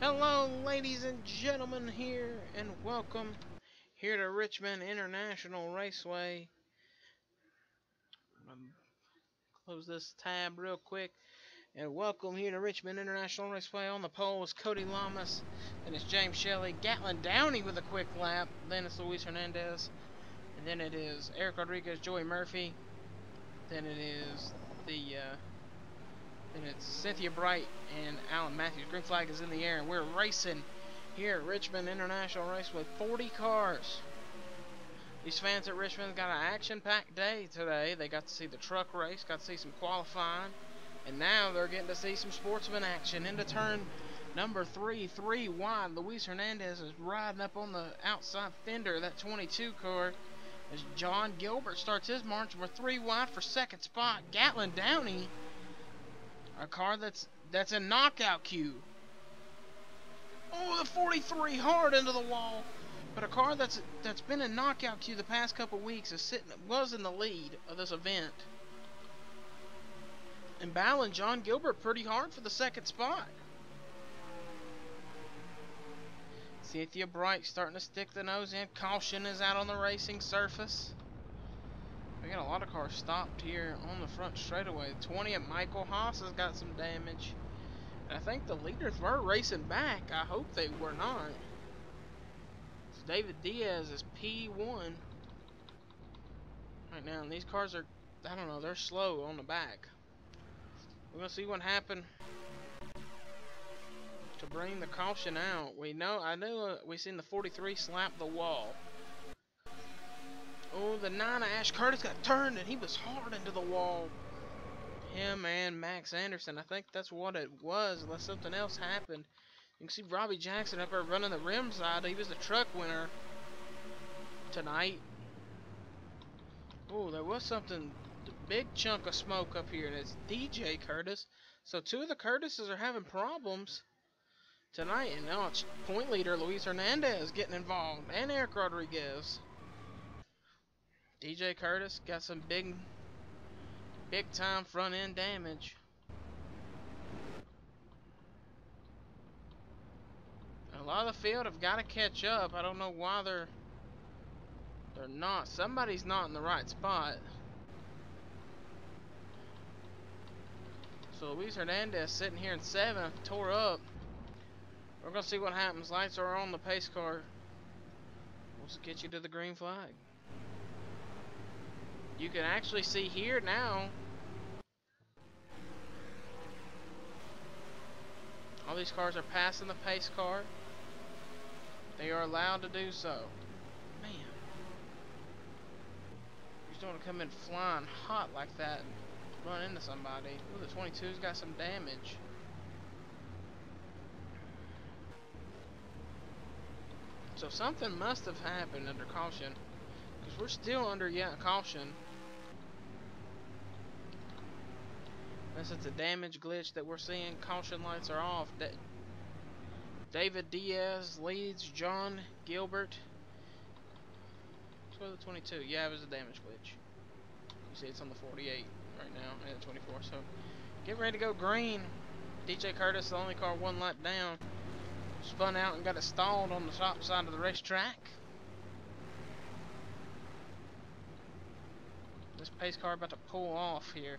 Hello, ladies and gentlemen, here, and welcome here to Richmond International Raceway. Close this tab real quick, and welcome here to Richmond International Raceway. On the pole is Cody Lamas, then it's James Shelley, Gatlin Downey with a quick lap, then it's Luis Hernandez, and then it is Eric Rodriguez, Joey Murphy, then it is then it's Cynthia Bright and Alan Matthews. Green flag is in the air, and we're racing here at Richmond International Raceway. 40 cars. These fans at Richmond got an action-packed day today. They got to see the truck race, got to see some qualifying, and now they're getting to see some sportsman action. Into turn number 3 wide. Luis Hernandez is riding up on the outside fender of that 22 car as John Gilbert starts his march. We're 3 wide for second spot. Gatlin Downey, a car that's in knockout queue. Oh, the 43 hard into the wall. But a car that's been in knockout queue the past couple weeks was in the lead of this event. And battling John Gilbert pretty hard for the second spot. Cynthia Bright starting to stick the nose in. Caution is out on the racing surface. We got a lot of cars stopped here on the front straightaway. 20 at Michael Haas has got some damage. And I think the leaders were racing back. I hope they were not. So David Diaz is P1 right now. And these cars are, I don't know, they're slow on the back. We're going to see what happened to bring the caution out. We seen the 43 slap the wall. Oh, the 9 of Ash Curtis got turned, and he was hard into the wall. Him and Max Anderson. I think that's what it was, unless something else happened. You can see Robbie Jackson up there running the rim side. He was the truck winner tonight. Oh, there was something, the big chunk of smoke up here, and it's DJ Curtis. So 2 of the Curtises are having problems tonight, and now it's point leader Luis Hernandez getting involved, and Eric Rodriguez. DJ Curtis got some big time front end damage. A lot of the field have got to catch up. I don't know why they're not. Somebody's not in the right spot. So Luis Hernandez sitting here in 7th, tore up. We're gonna see what happens. Lights are on the pace car. We'll get you to the green flag. You can actually see here now. All these cars are passing the pace car. They are allowed to do so. Man. You just don't want to come in flying hot like that and run into somebody. Ooh, the 22's got some damage. So something must have happened under caution. Because we're still under caution. Unless it's a damage glitch that we're seeing. Caution lights are off. David Diaz leads John Gilbert. Let's go to the 22. Yeah, it was a damage glitch. You see it's on the 48 right now and the 24. So getting ready to go green. DJ Curtis, the only car 1 lap down, spun out and got it stalled on the top side of the racetrack. This pace car about to pull off here.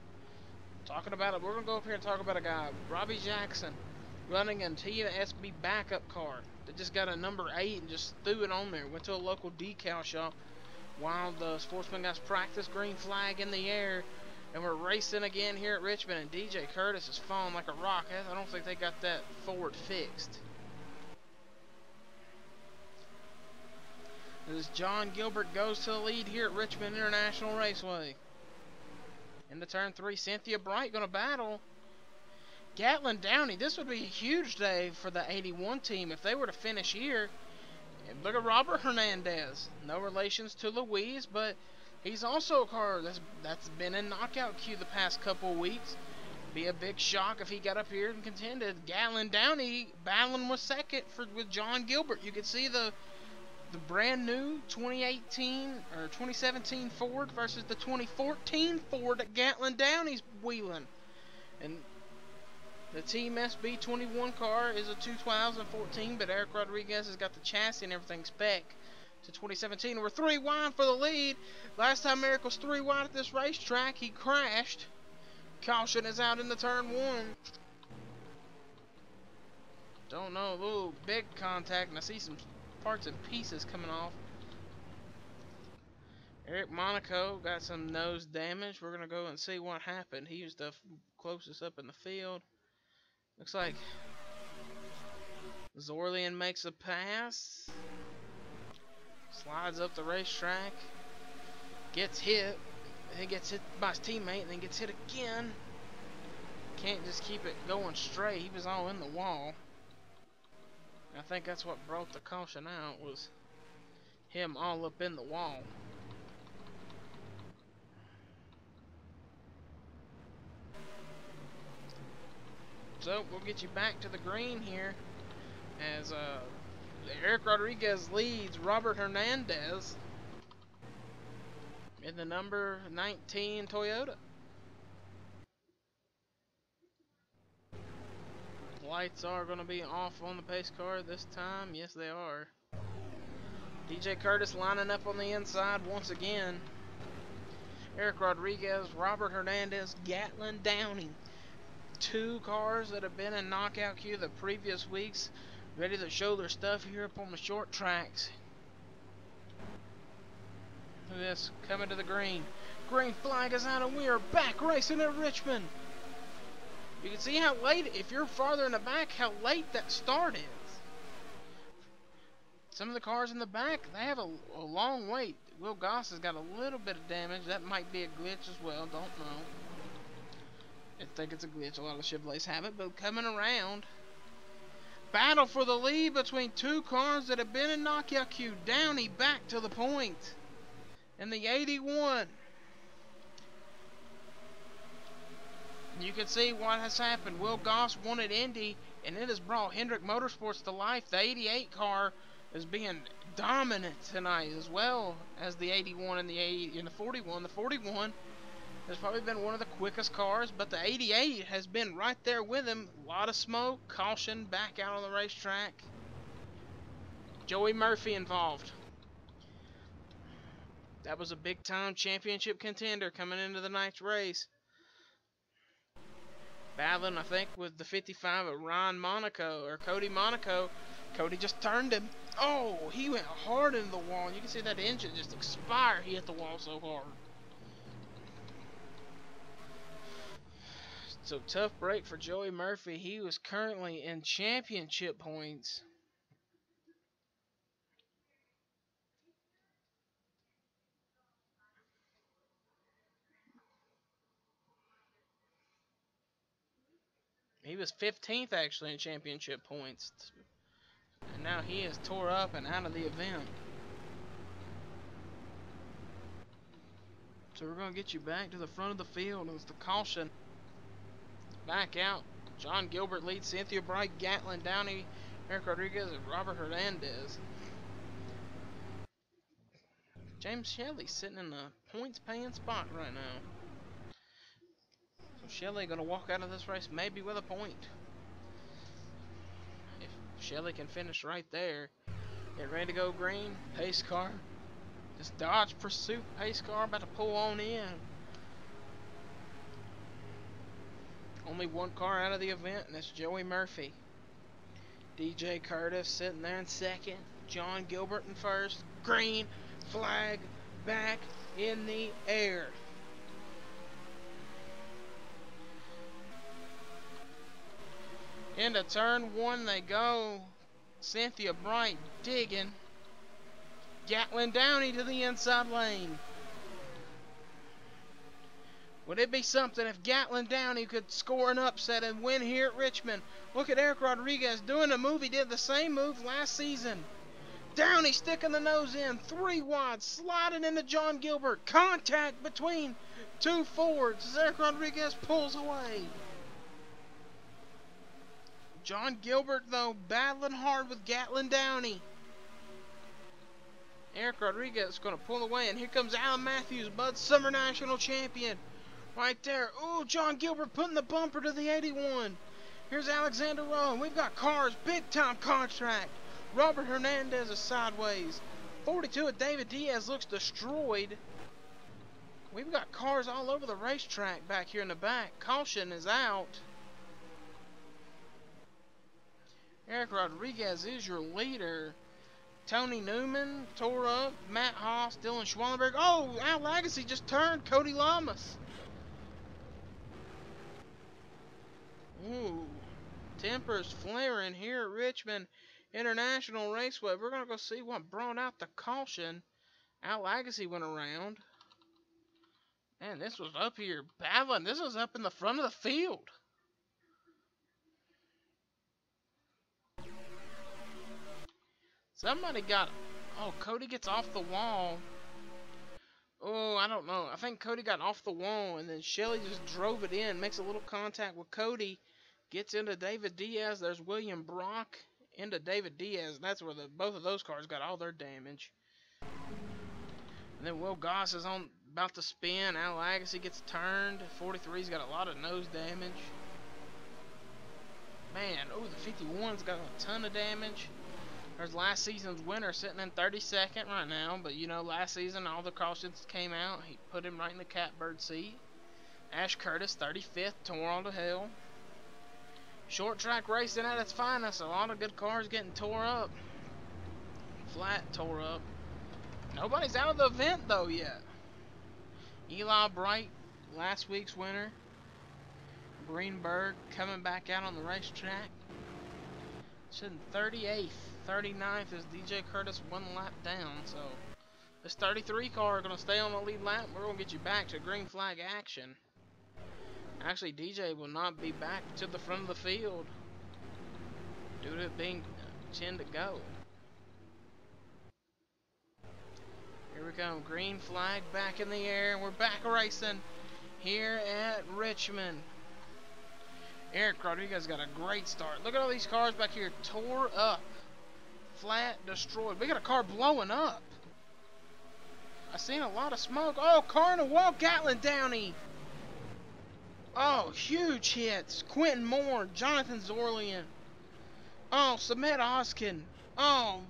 Talking about it, we're going to go up here and talk about a guy, Robbie Jackson, running a TSB backup car that just got a number 8 and just threw it on there. Went to a local decal shop while the Sportsman guys practice. Green flag in the air, and we're racing again here at Richmond, and DJ Curtis is falling like a rock. I don't think they got that Ford fixed. As John Gilbert goes to the lead here at Richmond International Raceway. Into turn 3, Cynthia Bright going to battle Gatlin Downey. This would be a huge day for the 81 team if they were to finish here. And look at Robert Hernandez. No relations to Luis, but he's also a car that's been in knockout queue the past couple of weeks. Be a big shock if he got up here and contended. Gatlin Downey battling with second with John Gilbert. You can see the brand new 2018 or 2017 Ford versus the 2014 Ford that Gatlin Downey's wheeling. And The Team SB21 car is a 2014, but Eric Rodriguez has got the chassis and everything spec to 2017. We're 3 wide for the lead. Last time Eric was 3 wide at this racetrack, he crashed. Caution is out in the turn 1. Don't know, ooh, big contact, and I see some parts and pieces coming off. Eric Monaco got some nose damage. We're going to go and see what happened. He was the closest up in the field. Looks like Zorlian makes a pass. Slides up the racetrack. Gets hit. Then gets hit by his teammate, and then gets hit again. Can't just keep it going straight. He was all in the wall. I think that's what brought the caution out, was him all up in the wall. So we'll get you back to the green here as Eric Rodriguez leads Robert Hernandez in the number 19 Toyota. Lights are going to be off on the pace car this time. Yes, they are. DJ Curtis lining up on the inside once again. Eric Rodriguez, Robert Hernandez, Gatlin Downing. 2 cars that have been in knockout queue the previous weeks, ready to show their stuff here up on the short tracks. Look at this, coming to the green. Green flag is out and we are back racing at Richmond. You can see how late, if you're farther in the back, how late that start is. Some of the cars in the back, they have a long wait. Will Goss has got a little bit of damage. That might be a glitch as well, don't know. I think it's a glitch. A lot of Chevrolets have it, but coming around. Battle for the lead between 2 cars that have been in knockout queue. Downey back to the point. And the 81. You can see what has happened. Will Goss wanted Indy, and it has brought Hendrick Motorsports to life. The 88 car is being dominant tonight, as well as the 81 and the 41. The 41 has probably been one of the quickest cars, but the 88 has been right there with him. A lot of smoke, caution, back out on the racetrack. Joey Murphy involved. That was a big-time championship contender coming into the night's race. Battling, I think, with the 55 of Ryan Monaco, or Cody Monaco. Cody just turned him. Oh, he went hard into the wall. You can see that engine just expire. He hit the wall so hard. So tough break for Joey Murphy. He was currently in championship points. He was 15th actually in championship points. And now he is tore up and out of the event. So we're going to get you back to the front of the field as the caution. Back out. John Gilbert leads Cynthia Bright, Gatlin Downey, Eric Rodriguez, and Robert Hernandez. James Shelley sitting in the points paying spot right now. So Shelley going to walk out of this race maybe with a point. If Shelley can finish right there. Get ready to go green. Pace car. This Dodge Pursuit pace car about to pull on in. Only 1 car out of the event, and that's Joey Murphy. DJ Curtis sitting there in second. John Gilbert in first. Green flag back in the air. Into turn 1 they go. Cynthia Bright digging. Gatlin Downey to the inside lane. Would it be something if Gatlin Downey could score an upset and win here at Richmond? Look at Eric Rodriguez doing a move. He did the same move last season. Downey sticking the nose in. 3 wide. Sliding into John Gilbert. Contact between 2 Fords as Eric Rodriguez pulls away. John Gilbert, though, battling hard with Gatlin Downey. Eric Rodriguez is going to pull away, and here comes Alan Matthews, Bud Summer National Champion. Right there. Oh, John Gilbert putting the bumper to the 81. Here's Alexander Rowe, and we've got cars, big time contract. Robert Hernandez is sideways. 42 of David Diaz looks destroyed. We've got cars all over the racetrack back here in the back. Caution is out. Eric Rodriguez is your leader. Tony Newman tore up. Matt Haas, Dylan Schwallenberg. Oh, Al Legacy just turned. Cody Lamas. Ooh. Tempers flaring here at Richmond International Raceway. We're going to go see what brought out the caution. Al Legacy went around. Man, this was up here battling. This was up in the front of the field. Somebody got... Oh, Cody gets off the wall. Oh, I don't know. I think Cody got off the wall, and then Shelly just drove it in. Makes a little contact with Cody. Gets into David Diaz. There's William Brock into David Diaz. And that's where both of those cars got all their damage. And then Will Goss is about to spin. Al Legacy gets turned. 43's got a lot of nose damage. Man, oh, the 51's got a ton of damage. There's last season's winner sitting in 32nd right now. But, you know, last season all the cautions came out. He put him right in the catbird seat. Ash Curtis, 35th, tore all to hell. Short track racing at its finest. A lot of good cars getting tore up. Flat tore up. Nobody's out of the event though yet. Eli Bright, last week's winner. Greenberg coming back out on the racetrack. Sitting 38th. 39th is DJ Curtis 1 lap down. So this 33 car are going to stay on the lead lap. We're going to get you back to green flag action. Actually, DJ will not be back to the front of the field due to it being 10 to go. Here we go. Green flag back in the air. We're back racing here at Richmond. Eric Rodriguez got a great start. Look at all these cars back here tore up. Flat, destroyed. We got a car blowing up. I seen a lot of smoke. Oh, car in a wall. Gatlin Downey. Oh, huge hits. Quentin Moore, Jonathan Zorlian. Oh, Samet Oskin. Oh,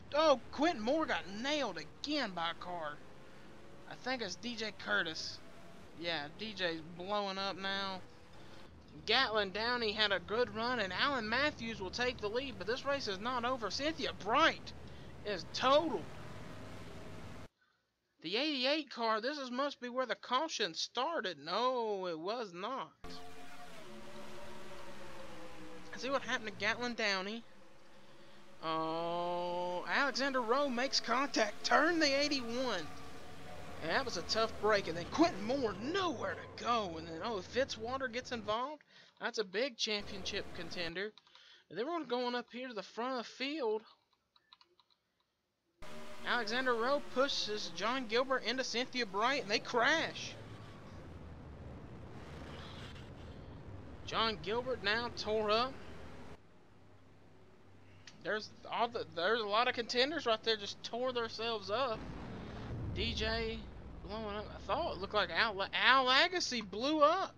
Quentin Moore got nailed again by a car. I think it's DJ Curtis. Yeah, DJ's blowing up now. Gatlin Downey had a good run, and Alan Matthews will take the lead, but this race is not over. Cynthia Bright is totaled. The 88 car, must be where the caution started. No, it was not. See what happened to Gatlin Downey. Oh, Alexander Rowe makes contact. Turn the 81. And that was a tough break. And then Quentin Moore, nowhere to go. And then, oh, Fitzwater gets involved. That's a big championship contender. And then we're going up here to the front of the field. Alexander Rowe pushes John Gilbert into Cynthia Bright, and they crash. John Gilbert now tore up. There's a lot of contenders right there just tore themselves up. DJ blowing up. I thought it looked like Al Legacy blew up.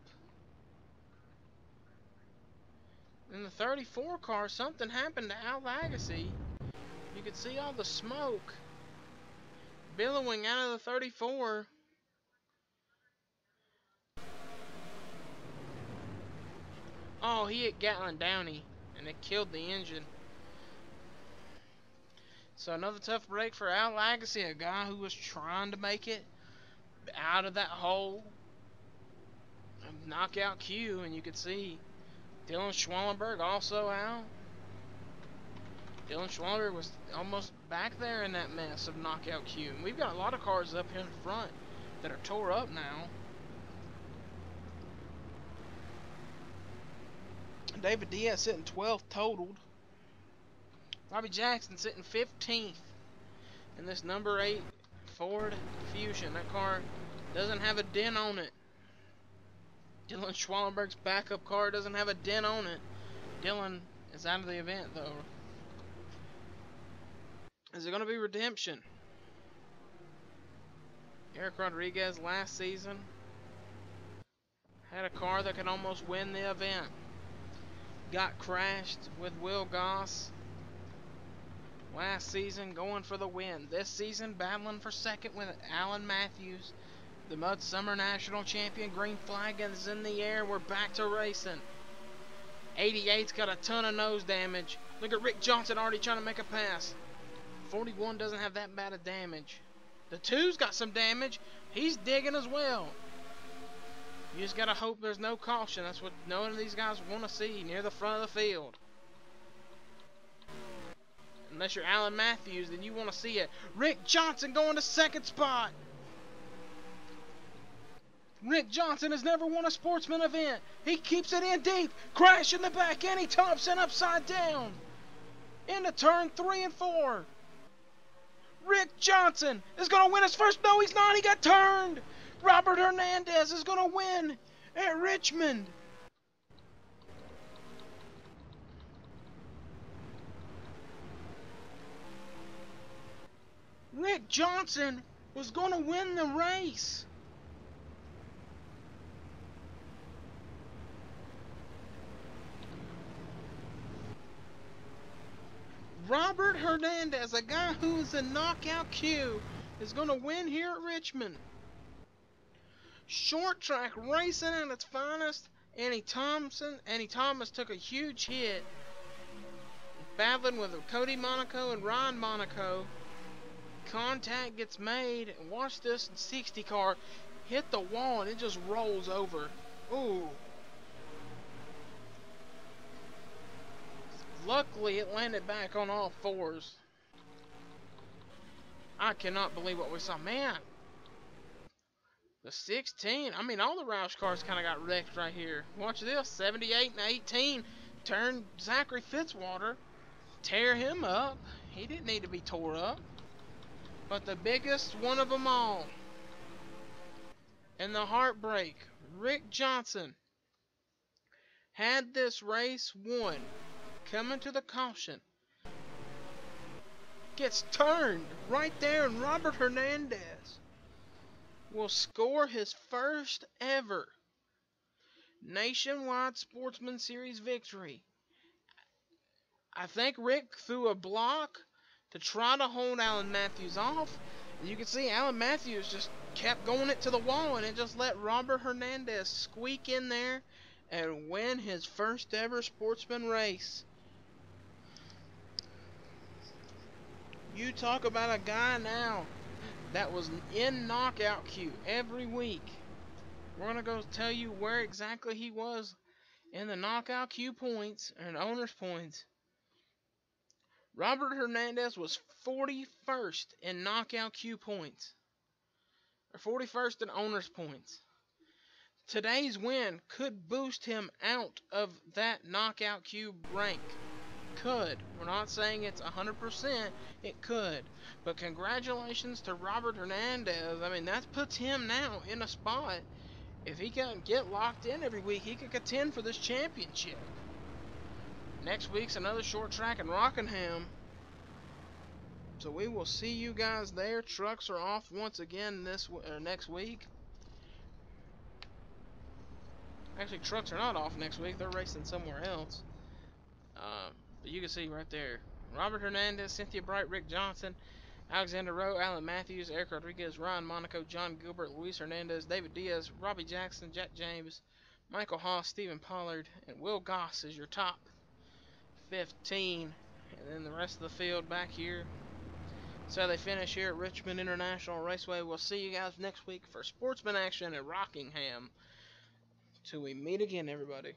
In the 34 car, something happened to Al Legacy. You could see all the smoke billowing out of the 34. Oh, he hit Gatlin Downey, and it killed the engine. So another tough break for Al Legacy, a guy who was trying to make it out of that hole. A knockout Q, and you could see Dylan Schwallenberg also out. Dylan Schwallenberg was almost back there in that mess of knockout Q. And we've got a lot of cars up here in front that are tore up now. David Diaz sitting 12th totaled. Bobby Jackson sitting 15th in this number 8 Ford Fusion. That car doesn't have a dent on it. Dylan Schwallenberg's backup car doesn't have a dent on it. Dylan is out of the event though. Is it going to be redemption? Eric Rodriguez last season had a car that could almost win the event. got crashed with Will Goss last season, going for the win. This season, battling for second with Alan Matthews, the Mud Summer National Champion. Green flag is in the air. We're back to racing. 88's got a ton of nose damage. Look at Rick Johnson already trying to make a pass. 41 doesn't have that bad of damage. The 2's got some damage. He's digging as well. You just gotta hope there's no caution. That's what none of these guys want to see near the front of the field. Unless you're Alan Matthews, then you want to see it. Rick Johnson going to second spot. Rick Johnson has never won a Sportsman event. He keeps it in deep. Crash in the back. Annie Thompson upside down. Into turn 3 and 4. Rick Johnson is going to win his first. No, he's not. He got turned. Robert Hernandez is going to win at Richmond. Rick Johnson was going to win the race. Robert Hernandez, a guy who is in knockout queue, is going to win here at Richmond. Short track racing at its finest. Annie Thomas took a huge hit, battling with Cody Monaco and Ryan Monaco. Contact gets made, and watch this 60 car hit the wall and it just rolls over. Ooh. Luckily, it landed back on all fours. I cannot believe what we saw. Man, the 16, I mean, all the Roush cars kind of got wrecked right here. Watch this, 78 and 18 turned Zachary Fitzwater, tear him up. He didn't need to be tore up. But the biggest one of them all, and the heartbreak, Rick Johnson had this race won. Coming to the caution, gets turned right there, and Robert Hernandez will score his first ever nationwide Sportsman Series victory. I think Rick threw a block to try to hold Alan Matthews off. And you can see Alan Matthews just kept going it to the wall, and it just let Robert Hernandez squeak in there and win his first ever Sportsman race. You talk about a guy now that was in knockout queue every week. We're going to go tell you where exactly he was in the knockout queue points and owner's points. Robert Hernandez was 41st in knockout queue points, or 41st in owner's points. Today's win could boost him out of that knockout queue rank. Could. We're not saying it's 100%. It could. But congratulations to Robert Hernandez. I mean, that puts him now in a spot. If he can get locked in every week, he could contend for this championship. Next week's another short track in Rockingham. So we will see you guys there. Trucks are off once again next week. Actually, trucks are not off next week. They're racing somewhere else. But you can see right there, Robert Hernandez, Cynthia Bright, Rick Johnson, Alexander Rowe, Alan Matthews, Eric Rodriguez, Ryan Monaco, John Gilbert, Luis Hernandez, David Diaz, Robbie Jackson, Jack James, Michael Haas, Stephen Pollard, and Will Goss is your top 15. And then the rest of the field back here. So they finish here at Richmond International Raceway. We'll see you guys next week for Sportsman action at Rockingham. Till we meet again, everybody.